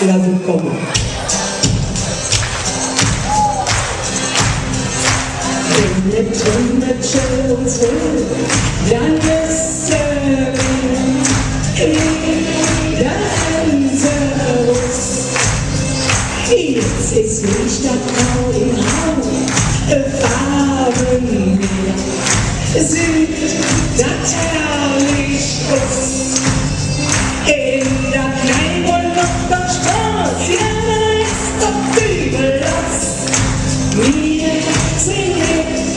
Männer sind kommen. Mit Cello und Zwill, dann ist jetzt ist nicht das Grau im Hau, Farbenmeer sind das herrlich aus. In der Klein- und Nachbarstraße, ja, da ist doch übel los. Wir sind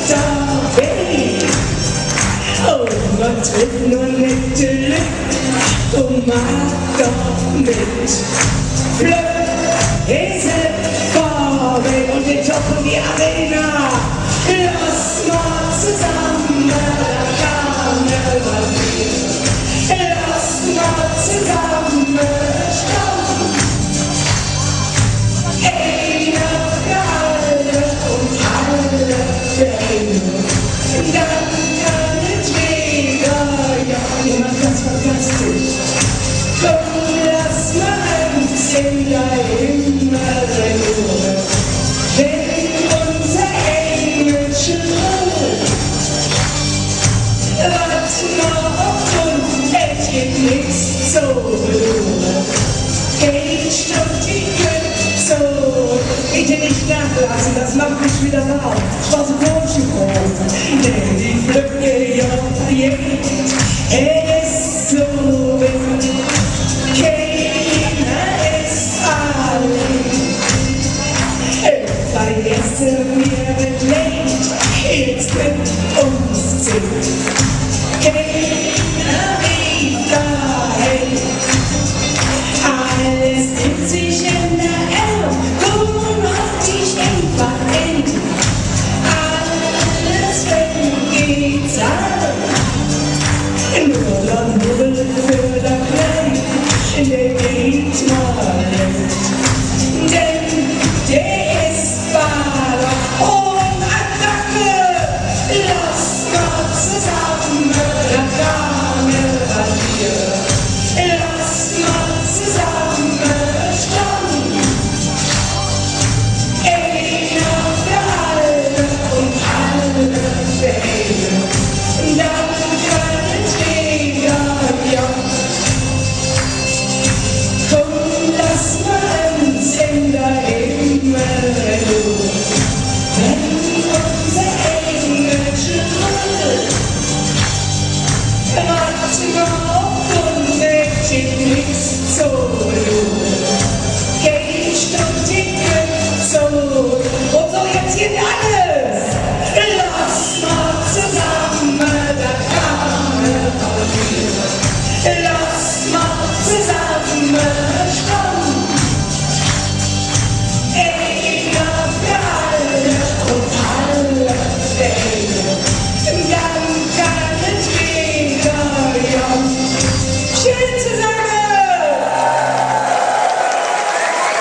dabei und man trifft nur nette Leute und macht doch mit. Farbe und wir toppen die Arena. Lass mal zusammen Karneval. Lass mal zusammen staunen. Einer für alle und alle für einen. Dann kann es wieder, ja, immer ganz fantastisch. Komm, lass mal uns in der Himmel rein. Wenn unser englische Brot wart noch und es geht nichts so verloren. Ich studiere so, bitte nicht nachlassen, das macht mich wieder laut. Ich war so groß, denn die Flücke ja es ist so wild. Wir mit Licht, jetzt mit uns sind. Keiner wieder hin. Alles nimmt sich in der Erde, komm auf dich einfach hin. Alles geht's an. Nur dann Nubbel für der Kleine, der geht mal nicht. Denn der ist und Attacke! Lass mal zusammen Karneval hier. Lass mal zusammen staunen. Einer für alle und alle für einen. Dann kann es wieder, ja. Komm, lass mal uns in der Himmel. So